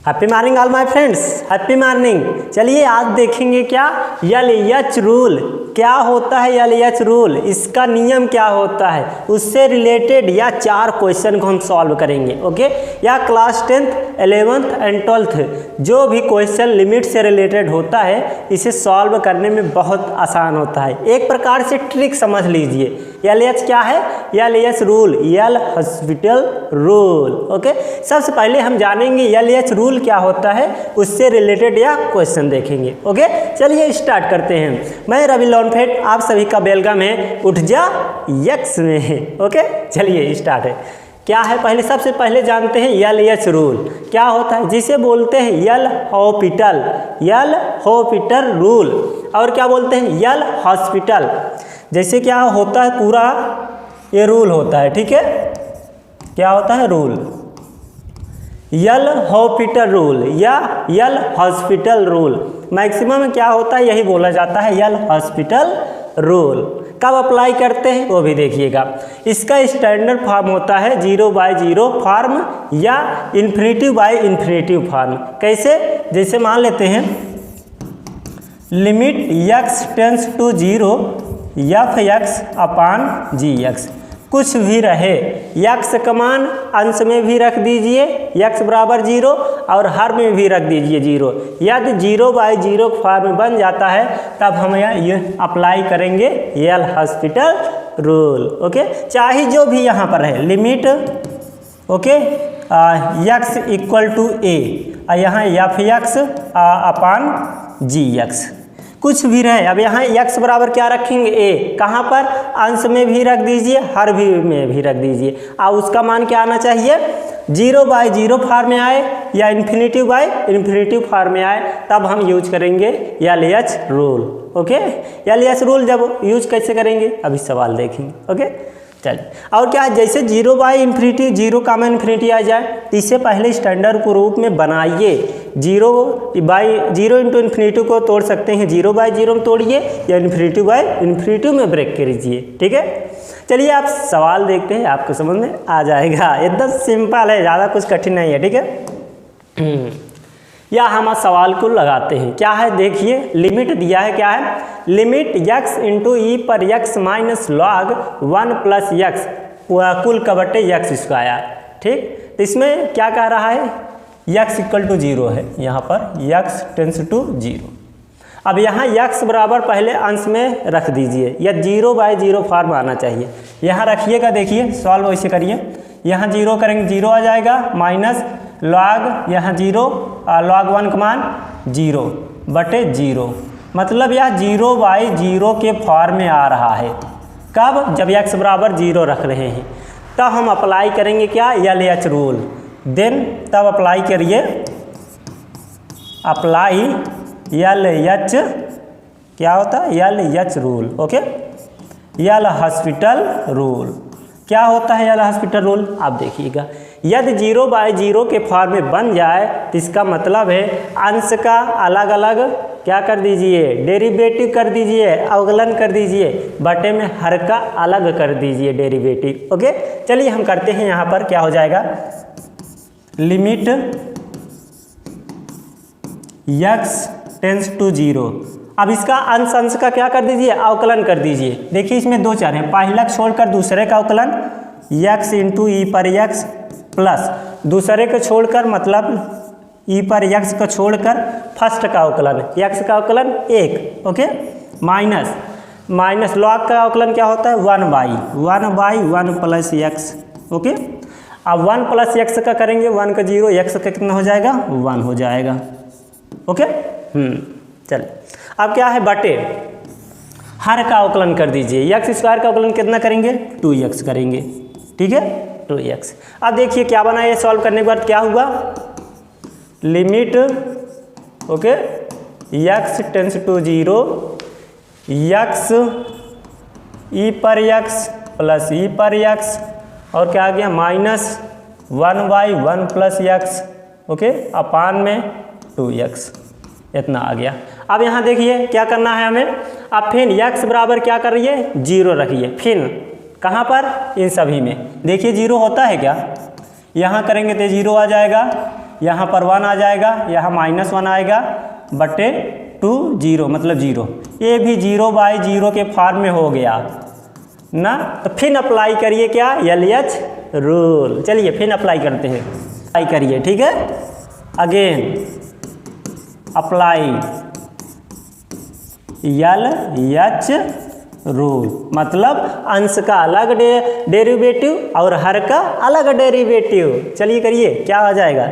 Happy morning all my friends, happy morning. चलिए आज देखेंगे क्या एलएच रूल क्या होता है। एलएच रूल इसका नियम क्या होता है, उससे रिलेटेड या 4 क्वेश्चन को हम सॉल्व करेंगे। ओके, या class 10th 11th and 12th जो भी क्वेश्चन लिमिट से रिलेटेड होता है इसे सॉल्व करने में बहुत आसान होता है। एक प्रकार से ट्रिक समझ लीजिए। एलएच क्या है? LH rule, L hospital rule. Okay, सबसे पहले हम जानेंगे एलएच रूल क्या होता है, उससे रिलेटेड या क्वेश्चन देखेंगे। ओके, चलिए स्टार्ट करते हैं। मैं रवि लॉन्फेट, आप सभी का वेलकम है उठ जा यक्स में। ओके, चलिए स्टार्ट है। क्या है पहले, सबसे पहले जानते हैं एलएच रूल क्या होता है, जिसे बोलते हैं एल हॉस्पिटल रूल, और क्या बोलते हैं एल हॉस्पिटल। जैसे क्या होता है, पूरा ये रूल होता है। ठीक है, क्या होता है रूल, एल हॉस्पिटल रूल या एल हॉस्पिटल रूल। मैक्सिमम क्या होता है, यही बोला जाता है एल हॉस्पिटल रूल। कब अप्लाई करते हैं वो भी देखिएगा। इसका स्टैंडर्ड फॉर्म होता है 0/0 फॉर्म या इन्फिनिटिव फॉर्म। कैसे, जैसे मान लेते हैं limit x tends to 0 f(x)/gx कुछ भी रहे, x का मान अंश में भी रख दीजिए x बराबर 0 और हर में भी रख दीजिए 0। यदि 0/0 फॉर्म बन जाता है तब हम ये अप्लाई करेंगे एल हॉस्पिटल रूल। ओके, चाहे जो भी यहाँ पर है limit, okay, x equal to a, यहाँ f(x)/gx कुछ भी रहे। अब यहाँ x बराबर क्या रखेंगे a, कहाँ पर अंश में भी रख दीजिए हर भी में भी रख दीजिए, और उसका मान क्या आना चाहिए 0/0 फॉर्म में आए या इन्फिनिटिव फॉर्म में आए, तब हम यूज करेंगे LH rule. Okay, LH rule जब यूज कैसे करेंगे अभी सवाल देखेंगे। ओके, चलिए। और क्या है, जैसे 0/∞, 0 कॉमन इन्फिनिटी आ जाए तो इससे पहले स्टैंडर्ड के रूप में बनाइए। 0/0 इंटू इन्फिनिटी को तोड़ सकते हैं 0/0 में तोड़िए या इन्फिनिटी में ब्रेक करिए। ठीक है, चलिए आप सवाल देखते हैं, आपको समझ में आ जाएगा। एकदम सिंपल है, ज़्यादा कुछ कठिन नहीं है। ठीक है, या हम सवाल को लगाते हैं। क्या है देखिए, लिमिट दिया है, क्या है लिमिट x इंटू ई पर x minus log 1 plus x कुल का बटे x²। ठीक, तो इसमें क्या कह रहा है, x इक्वल टू 0 है, यहाँ पर x टेंस टू 0। अब यहाँ x बराबर पहले अंश में रख दीजिए या 0/0 फॉर्म आना चाहिए। यहाँ रखिएगा, देखिए सॉल्व वैसे करिए। यहाँ 0 करेंगे 0 आ जाएगा, माइनस लॉग यहाँ 0 लॉग 1 का मान 0/0, मतलब यह 0/0 के फॉर्म में आ रहा है। कब, जब x बराबर 0 रख रहे हैं, तब हम अप्लाई करेंगे क्या एलएच रूल। देन तब अप्लाई करिए, अप्लाई एलएच, क्या होता है LH rule. Okay, L hospital rule क्या होता है, एल हॉस्पिटल रूल आप देखिएगा। यदि 0/0 के फॉर्म में बन जाए तो इसका मतलब है अंश का अलग अलग क्या कर दीजिए, डेरिवेटिव कर दीजिए, अवकलन कर दीजिए, बटे में हर का अलग कर दीजिए डेरिवेटिव। ओके, चलिए हम करते हैं। यहाँ पर क्या हो जाएगा, लिमिट x टेंस टू 0। अब इसका अंश का क्या कर दीजिए, अवकलन कर दीजिए। देखिए इसमें 2 चर हैं, पहला छोड़कर दूसरे का अवकलन x इंटू ई पर x प्लस दूसरे को छोड़कर, मतलब ई पर x को छोड़कर फर्स्ट का अवकलन, x का अवकलन 1। ओके, माइनस लॉग का अवकलन क्या होता है 1/1 प्लस x। ओके, अब 1 प्लस x का करेंगे, 1 का 0, x का कितना हो जाएगा 1 हो जाएगा। ओके, चलिए। अब क्या है, बटे हर का अवकलन कर दीजिए। x² का अवकलन कितना करेंगे 2x करेंगे। ठीक है, 2x। अब देखिए क्या बना, ये सॉल्व करने के बाद क्या हुआ, limit, okay, x tends to 0 x e पर x प्लस ई पर x, और क्या आ गया माइनस 1/1 प्लस x, ओके, अपान में 2x, इतना आ गया। अब यहाँ देखिए क्या करना है हमें, अब फिर x बराबर क्या कर रही है 0 रखिए, फिर कहाँ पर, इन सभी में। देखिए 0 होता है क्या, यहाँ करेंगे तो 0 आ जाएगा, यहाँ पर 1 आ जाएगा, यहाँ -1 आएगा बटे 2 0 मतलब 0। ये भी 0/0 के फॉर्म में हो गया ना। तो फिर अप्लाई करिए क्या, LH रूल। चलिए फिर अप्लाई करते हैं, अप्लाई करिए, ठीक है। अगेन अप्लाई LH रूल, मतलब अंश का अलग डेरिवेटिव और हर का अलग डेरिवेटिव। चलिए करिए, क्या आ जाएगा,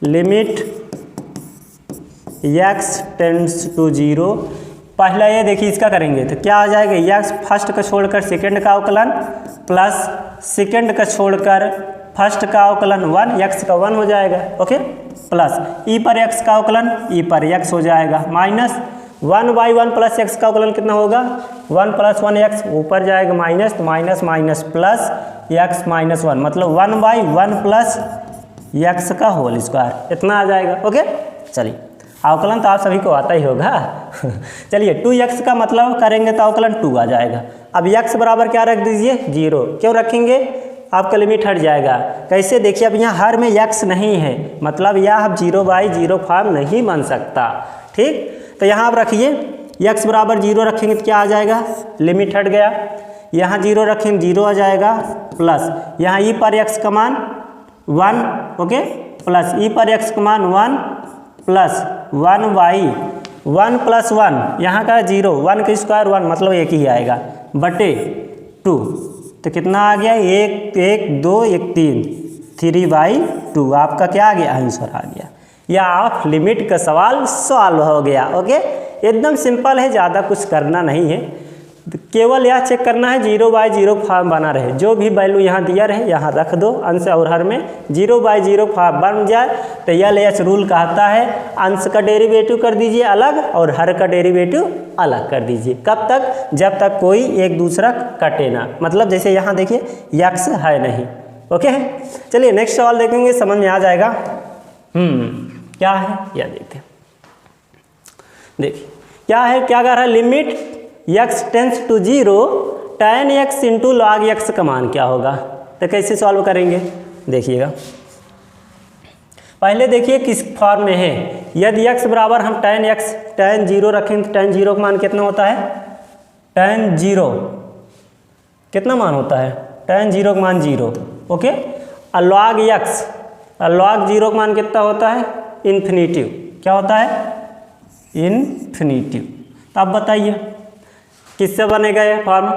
लिमिट x टेंड्स टू 0। पहला ये देखिए इसका करेंगे तो क्या आ जाएगा, x फर्स्ट का छोड़कर सेकंड का अवकलन प्लस सेकंड का छोड़कर फर्स्ट का अवकलन 1, x का 1 हो जाएगा, ओके, प्लस e पर x का अवकलन e पर x हो जाएगा, माइनस 1/1 प्लस x का अवकलन कितना होगा, 1 + 1x, ऊपर जाएगा माइनस, तो माइनस माइनस प्लस x - 1 मतलब 1/1 प्लस x का होल स्क्वायर, इतना आ जाएगा, ओके। चलिए अवकलन तो आप सभी को आता ही होगा। चलिए 2x का मतलब करेंगे तो अवकलन 2 आ जाएगा। अब x बराबर क्या रख दीजिए, 0। क्यों रखेंगे, आपका लिमिट हट जाएगा। कैसे, देखिए अब यहाँ हर में x नहीं है, मतलब यह अब 0/0 फॉर्म नहीं बन सकता, ठीक। तो यहाँ आप रखिए x बराबर 0 रखेंगे तो क्या आ जाएगा, लिमिट हट गया, यहाँ 0 रखेंगे 0 आ जाएगा, प्लस यहाँ e पर x का मान 1, ओके, प्लस e पर x का मान 1 प्लस 1/1 + 1 यहाँ का 0, 1 का स्क्वायर 1 मतलब 1 ही आएगा बटे 2, तो कितना आ गया, 1 1 2 1 3 3/2 आपका क्या आ गया, आंसर आ गया। या आप लिमिट का सवाल सॉल्व हो गया, ओके। एकदम सिंपल है, ज़्यादा कुछ करना नहीं है, केवल यह चेक करना है 0/0 फॉर्म बना रहे, जो भी वैल्यू यहाँ दिया रहे यहाँ रख दो, अंश और हर में 0/0 फॉर्म बन जाए तो LH रूल कहता है अंश का डेरिवेटिव कर दीजिए अलग और हर का डेरिवेटिव अलग कर दीजिए। कब तक, जब तक कोई एक दूसरा कटे ना, मतलब जैसे यहाँ देखिए x है नहीं, ओके। चलिए नेक्स्ट सवाल देखेंगे, समझ में आ जाएगा। क्या है यह देखते हैं, देखिए क्या है, क्या कह रहा है, limit x tends to 0 tan x into log x का मान क्या होगा। तो कैसे सॉल्व करेंगे, देखिएगा। पहले देखिए किस फॉर्म में है, यदि x बराबर हम tan 0 रखें तो tan 0 का मान कितना होता है, tan 0 कितना मान होता है, tan 0 का मान 0, ओके। और log x, log 0 का मान कितना होता है, इन्फिनिटिव, क्या होता है, इन्फिनिटिव। तो अब बताइए किससे बनेगा ये फॉर्म,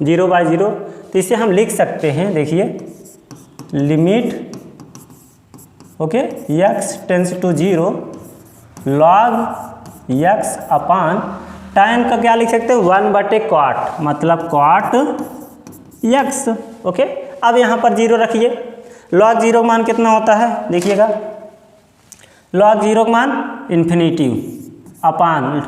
0/0। तो इसे हम लिख सकते हैं, देखिए limit, okay, x tends to 0 log x upon tan का क्या लिख सकते हैं, 1/cot मतलब cot x, ओके। अब यहाँ पर 0 रखिए, log 0 का मान कितना होता है, देखिएगा log 0 का मान इन्फिनिटिव अपान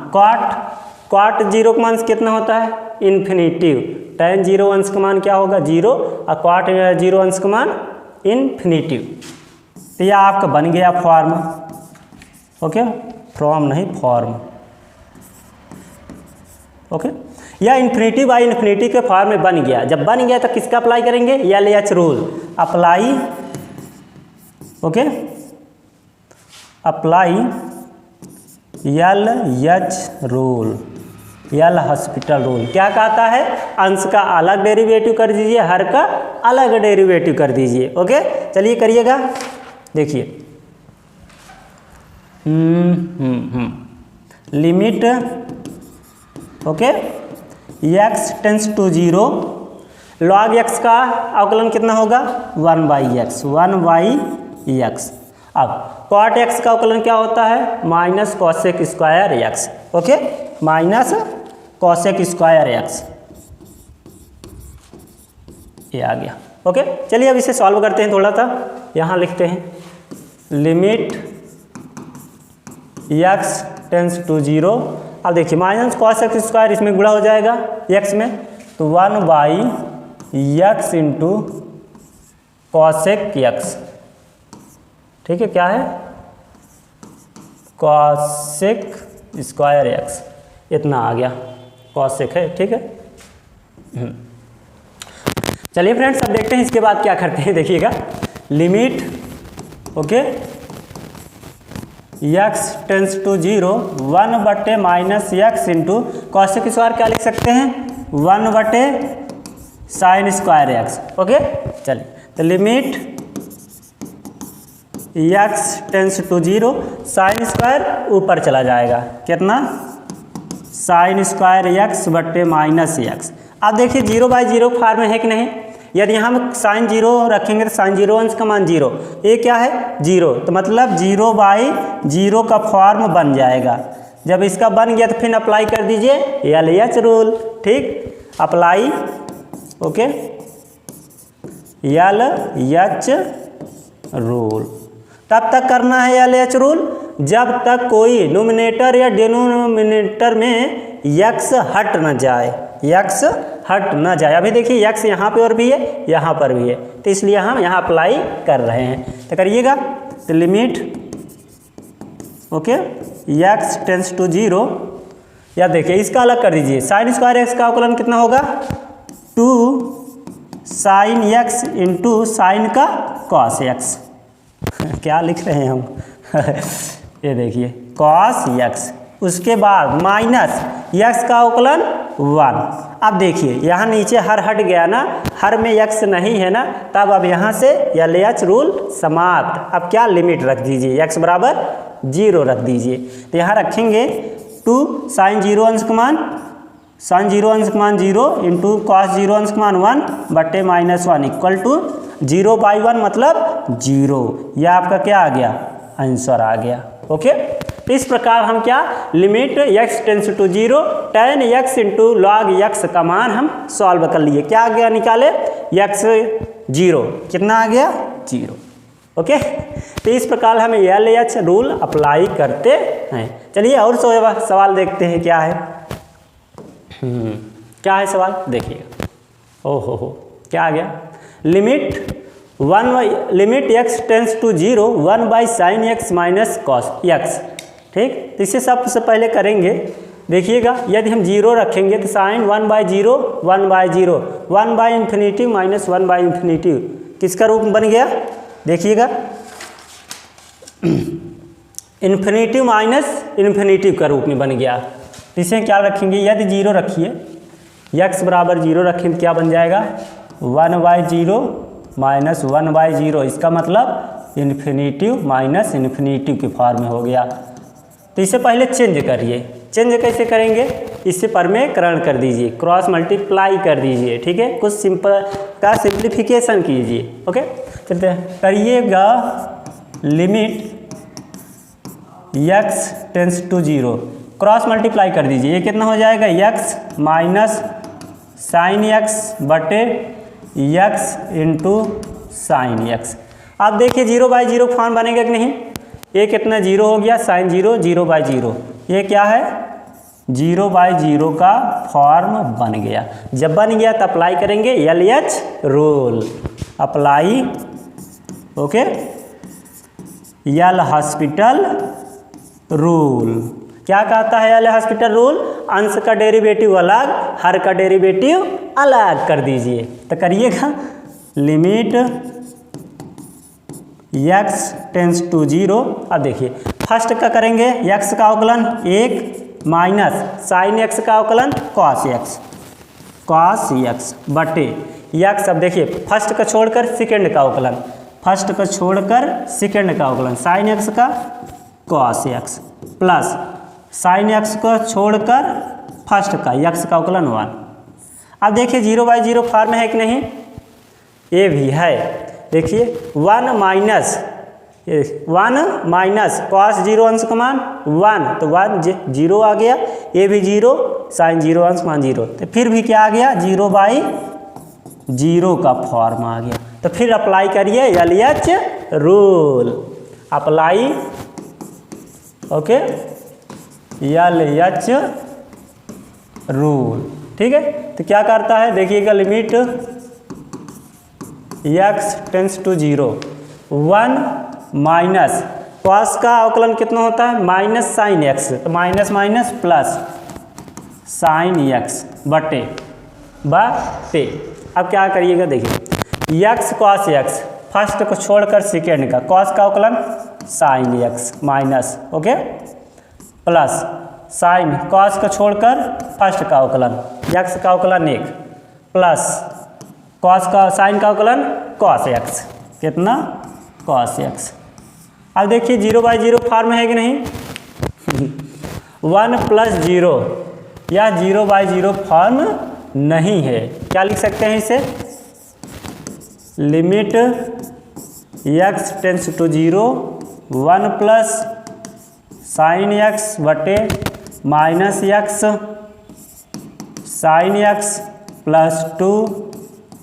cot 0 का मान कितना होता है, इन्फिनिटिव, tan 0 अंश का मान क्या होगा, 0 और cot 0 अंश का मान इन्फिनिटिव। तो यह आपका बन गया फॉर्म, ओके, फ्रॉम नहीं फॉर्म, ओके। यह इन्फिनिटी के फॉर्म में बन गया। जब बन गया तो किसका अप्लाई करेंगे, LH rule apply, okay, apply LH rule, L hospital rule क्या कहता है, अंश का अलग डेरिवेटिव कर दीजिए, हर का अलग डेरिवेटिव कर दीजिए, ओके। चलिए करिएगा, देखिए limit, okay, x tends to 0 log x का अवकलन कितना होगा, 1/x। अब cot x का अवकलन क्या होता है, minus cosec square x, okay, minus cosec square x, ये आ गया, ओके। चलिए अब इसे सॉल्व करते हैं, थोड़ा सा यहाँ लिखते हैं लिमिट x टेंड्स टू 0। अब देखिए माइनस cosec स्क्वायर इसमें गुणा हो जाएगा x में, तो 1/x इंटू cosec x, ठीक है, क्या है, cosec स्क्वायर x, इतना आ गया, cosec है, ठीक है। चलिए फ्रेंड्स अब देखते हैं इसके बाद क्या करते हैं, देखिएगा limit, okay, x tends to 0 1 बटे minus x into cosec square क्या लिख सकते हैं 1 बटे साइन स्क्वायर एक्स। ओके चलिए तो limit x tends to 0 sine square ऊपर चला जाएगा कितना साइन स्क्वायर एक्स बटे माइनस एक्स। अब देखिए 0/0 फॉर्म में है कि नहीं, यदि यहाँ हम साइन 0 रखेंगे तो साइन 0 अंश का मान 0, ये क्या है 0, तो मतलब 0/0 का फॉर्म बन जाएगा। जब इसका बन गया तो फिर अप्लाई कर दीजिए LH रूल। ठीक अप्लाई ओके LH रूल तब तक करना है LH रूल जब तक कोई नोमिनेटर या डिनोमिनेटर में x हट न जाए, x हट न जाए। अभी देखिए x यहाँ पे और भी है यहाँ पर भी है, तो इसलिए हम यहाँ अप्लाई कर रहे हैं। तो करिएगा तो limit okay x tends to 0 या देखिए इसका अलग कर दीजिए साइन स्क्वायर एक्स का अवकलन कितना होगा 2 साइन एक्स इंटू साइन का कॉस एक्स। क्या लिख रहे हैं हम ये देखिए कॉस एक्स, उसके बाद माइनस एक्स का अवकलन 1। अब देखिए यहाँ नीचे हर हट गया ना, हर में एक्स नहीं है ना, तब अब यहाँ से LH रूल समाप्त। अब क्या लिमिट रख दीजिए x बराबर 0 रख दीजिए। तो यहाँ रखेंगे 2 साइन 0 अंश का मान साइन 0 अंश का मान 0 इंटू कॉस 0 अंश का मान 1 बटे -1 इक्वल टू 0/1 मतलब 0। यह आपका क्या आ गया आंसर आ गया। ओके तो इस प्रकार हम क्या limit x tends to 0 tan x into log x का मान हम सॉल्व कर लिए। क्या आ गया निकाले x 0 कितना आ गया 0। ओके तो इस प्रकार हम LH रूल अप्लाई करते हैं। चलिए और सवाल देखते हैं क्या है। क्या है सवाल देखिएगा। ओहो क्या आ गया limit x tends to 0 1/sin x minus cos x। ठीक तो इसे सबसे पहले करेंगे देखिएगा, यदि हम 0 रखेंगे तो साइन 1/0 1/0 1/∞ माइनस 1/∞ किसका रूप बन गया देखिएगा इन्फिनिटी माइनस इन्फिनिटी का रूप में बन गया। इसे क्या रखेंगे यदि 0 रखिए x बराबर 0 रखें तो क्या बन जाएगा 1/0 माइनस 1/0, इसका मतलब इन्फिनिटी माइनस इन्फिनिटी के फॉर्म में हो गया। तो इसे पहले चेंज करिए, चेंज कैसे करेंगे इससे परमेकरण कर दीजिए, क्रॉस मल्टीप्लाई कर दीजिए। ठीक है कुछ सिंपल का सिंप्लीफिकेशन कीजिए। ओके चलते हैं करिएगा limit x tends to 0 cross multiply कर दीजिए, ये कितना हो जाएगा x माइनस साइन x बटे x इंटू साइन x। अब देखिए 0/0 फॉर्म बनेगा कि नहीं, ये कितना 0 हो गया साइन 0 0/0, ये क्या है 0/0 का फॉर्म बन गया। जब बन गया तो अप्लाई करेंगे LH rule. Apply okay LHospital rule. क्या कहता है LHospital रूल, अंश का डेरिवेटिव अलग हर का डेरिवेटिव अलग कर दीजिए। तो करिएगा लिमिट x टेंस टू 0। अब देखिए फर्स्ट का करेंगे x का अवकलन 1 माइनस साइन x का अवकलन cos x बटे x। अब देखिए फर्स्ट का छोड़कर सेकेंड का अवकलन, फर्स्ट का छोड़कर सेकेंड का अवकलन साइन x का cos x plus sine x को छोड़कर फर्स्ट का x का अवकलन 1। अब देखिए 0/0 फॉर्म है कि नहीं, ये भी है। देखिए 1 माइनस कॉस 0 अंश का मान 1, तो 1 0 आ गया, ये भी 0 साइन 0 अंश मान 0, तो फिर भी क्या आ गया 0/0 का फॉर्म आ गया। तो फिर अप्लाई करिए LH rule. Apply okay LH rule. ठीक है तो क्या करता है देखिएगा limit x tends to 0 1 minus cos का अवकलन कितना होता है माइनस साइन x, तो minus minus plus sine x बटे। अब क्या करिएगा देखिए x cos x फर्स्ट को छोड़कर सेकेंड का, कॉस का अवकलन sine x minus okay plus sine cos को छोड़कर फर्स्ट का अवकलन एक्स का अवकलन 1 प्लस कॉस का साइन का अवकलन कॉस एक्स कितना कॉस एक्स। अब देखिए 0/0 फॉर्म है कि नहीं 1 + 0 या 0/0 फॉर्म नहीं है। क्या लिख सकते हैं इसे limit x tends to 0 1 plus sine x बटे minus x sine x plus 2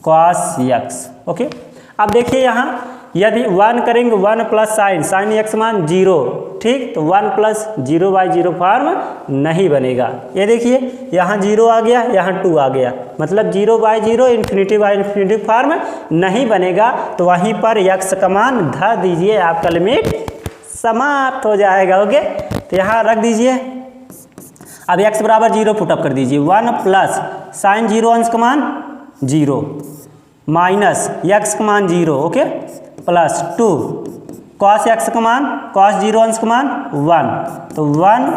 cos x okay. अब देखिए यहाँ यदि 1 करेंगे 1 प्लस साइन एक्स मान 0 ठीक, तो 1 + 0/0 फॉर्म नहीं बनेगा। ये देखिए यहाँ 0 आ गया यहाँ 2 आ गया मतलब 0/0 ∞/∞ फॉर्म नहीं बनेगा। तो वहीं पर x का मान धर दीजिए आपका लिमिट समाप्त हो जाएगा ओके। तो यहाँ रख दीजिए अब x बराबर 0 पुटअप कर दीजिए 1 प्लस साइन 0 अंश का मान 0 माइनस x का मान 0 ओके प्लस 2 कॉस एक्स का मान कॉस 0 अंश का मान 1 तो 1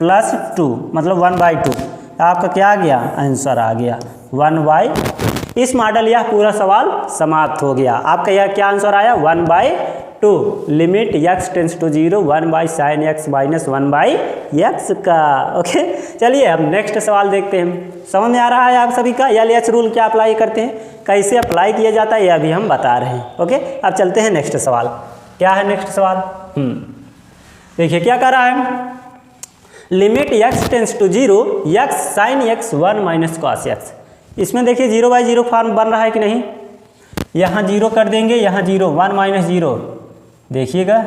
+ 2 मतलब 1/2 आपका क्या आ गया आंसर आ गया 1/। इस मॉडल यह पूरा सवाल समाप्त हो गया। आपका यह क्या आंसर आया 1/2 limit x tends to 0 1/sin x minus 1/x का ओके। चलिए अब नेक्स्ट सवाल देखते हैं। समझ में आ रहा है आप सभी का LH रूल क्या अप्लाई करते हैं कैसे अप्लाई किया जाता है यह भी हम बता रहे हैं ओके। अब चलते हैं नेक्स्ट सवाल। क्या है नेक्स्ट सवाल देखिए क्या कर रहा है limit x tends to 0 x sin x 1 - cos x। इसमें देखिए 0/0 फॉर्म बन रहा है कि नहीं। यहाँ 0 कर देंगे यहाँ 0 1 - 0 देखिएगा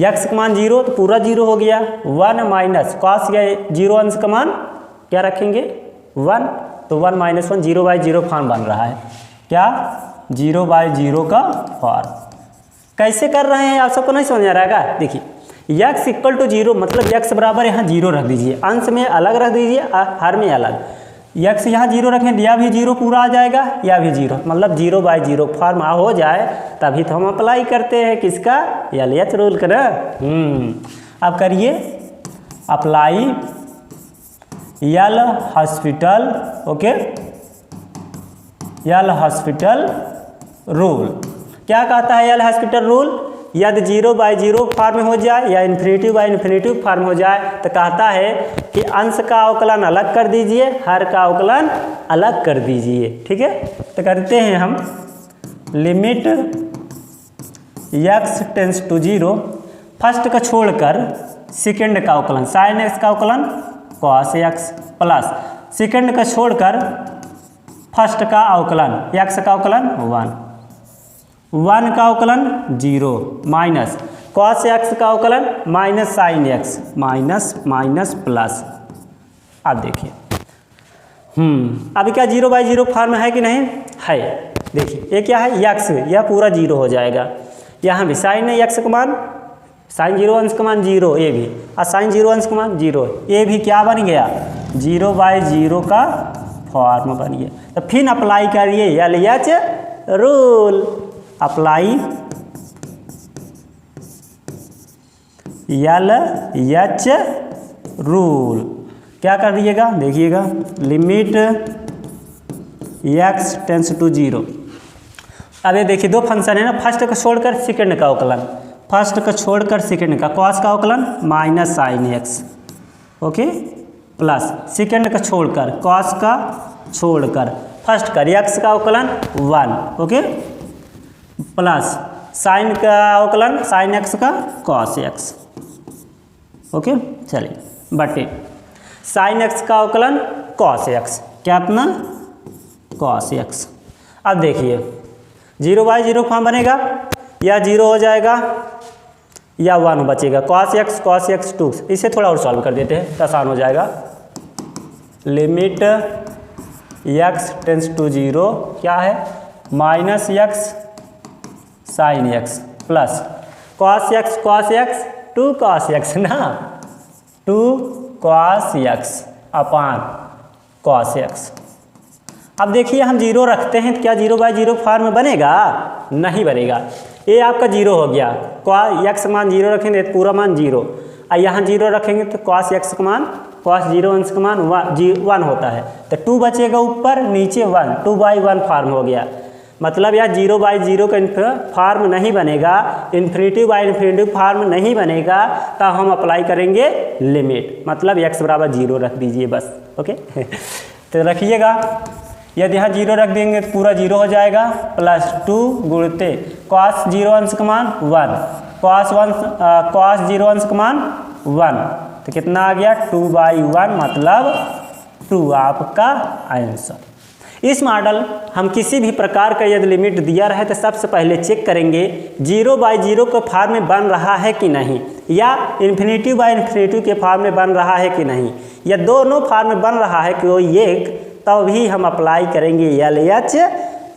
x का मान 0 तो पूरा 0 हो गया 1 माइनस कॉस या 0 अंश का मान क्या रखेंगे 1 तो 1 - 1 0/0 फॉर्म बन रहा है क्या 0/0 का फॉर्म। कैसे कर रहे हैं आप सबको नहीं समझ आ रहा है। देखिए x = 0 मतलब x बराबर यहाँ 0 रख दीजिए अंश में अलग रख दीजिए हर में अलग x यहाँ 0 रखें यह भी 0 पूरा आ जाएगा या भी 0 मतलब 0/0 फॉर्म हो जाए तभी तो हम अप्लाई करते हैं किसका LH रूल का ना। अब करिए apply L hospital okay L hospital rule. क्या कहता है L हॉस्पिटल रूल यदि 0/0 फॉर्म हो जाए या ∞/∞ फॉर्म हो जाए तो कहता है कि अंश का अवकलन अलग कर दीजिए हर का अवकलन अलग कर दीजिए ठीक है। तो करते हैं हम limit x tends to 0 first का छोड़कर सेकंड का अवकलन साइन x का अवकलन कॉस x प्लस सेकंड का छोड़कर फर्स्ट का अवकलन x का अवकलन 1 का अवकलन 0 माइनस कॉस x का अवकलन minus sine x minus plus. अब देखिए अभी क्या 0/0 फॉर्म है कि नहीं है। देखिए ये क्या है x यह पूरा 0 हो जाएगा यहाँ भी साइन x का मान साइन 0 अंश का मान 0 ये भी और साइन 0 अंश का मान 0 ये भी क्या बन गया 0/0 का फॉर्म बन गया। तो फिर अप्लाई करिए LH rule apply LH rule क्या कर दिएगा देखिएगा लिमिट x टेंस टू 0। अब ये देखिए दो फंक्शन है ना फर्स्ट का छोड़कर सेकंड का अवकलन फर्स्ट का छोड़कर सेकंड का कॉस का अवकलन minus sine x okay plus second का छोड़कर कॉस का छोड़कर फर्स्ट का x का अवकलन 1 ओके प्लस साइन का अवकलन साइन x का कॉस x ओके। चलिए बटे साइन x का अवकलन कॉस x क्या इतना कॉस x। अब देखिए 0/0 फॉर्म बनेगा या 0 हो जाएगा या 1 बचेगा कॉस x 2 इसे थोड़ा और सॉल्व कर देते हैं तो आसान हो जाएगा। लिमिट x टेंस टू 0 क्या है minus x sine x plus cos x 2 cos x ना 2 cos x अपान cos x। अब देखिए हम 0 रखते हैं तो क्या 0/0 फॉर्म बनेगा नहीं बनेगा ये आपका 0 हो गया, x मान 0 रखेंगे तो पूरा मान 0, और यहाँ 0 रखेंगे तो cos x का मान, cos 0 अंश का मान 1 होता है, तो 2 बचेगा ऊपर, नीचे 1, 2/1 फॉर्म हो गया। मतलब यहाँ 0/0 का फॉर्म नहीं बनेगा, इन्फिनिटी फॉर्म नहीं बनेगा, तो हम अप्लाई करेंगे लिमिट, मतलब x बराबर 0 रख दीजिए बस। ओके तो रखिएगा, यदि यहाँ 0 रख देंगे तो पूरा 0 हो जाएगा, प्लस 2 गुणते cos 0 अंश का मान 1, cos 0 अंश का मान 1, तो कितना आ गया 2/1, मतलब 2 आपका आंसर। इस मॉडल हम किसी भी प्रकार का यदि लिमिट दिया रहे तो सबसे पहले चेक करेंगे 0/0 के फॉर्म में बन रहा है कि नहीं, या इन्फिनिटी के फॉर्म में बन रहा है कि नहीं, या दोनों फॉर्म में बन रहा है कोई एक, तब भी हम अप्लाई करेंगे LH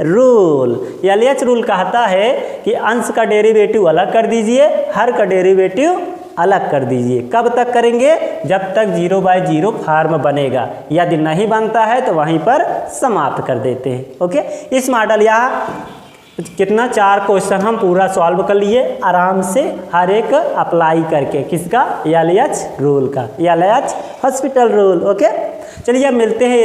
रूल। LH रूल कहता है कि अंश का डेरिवेटिव अलग कर दीजिए, हर का डेरिवेटिव अलग कर दीजिए। कब तक करेंगे? जब तक 0/0 फॉर्म बनेगा, यदि नहीं बनता है तो वहीं पर समाप्त कर देते हैं। ओके, इस मॉडल यहाँ कितना 4 क्वेश्चन हम पूरा सॉल्व कर लिए आराम से, हर एक अप्लाई करके, किसका? LH रूल का, LH हॉस्पिटल रूल। ओके, चलिए अब मिलते हैं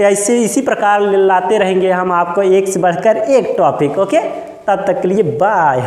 ऐसे इसी प्रकार लाते रहेंगे हम आपको एक से बढ़कर एक टॉपिक। ओके, तब तक के लिए बाय।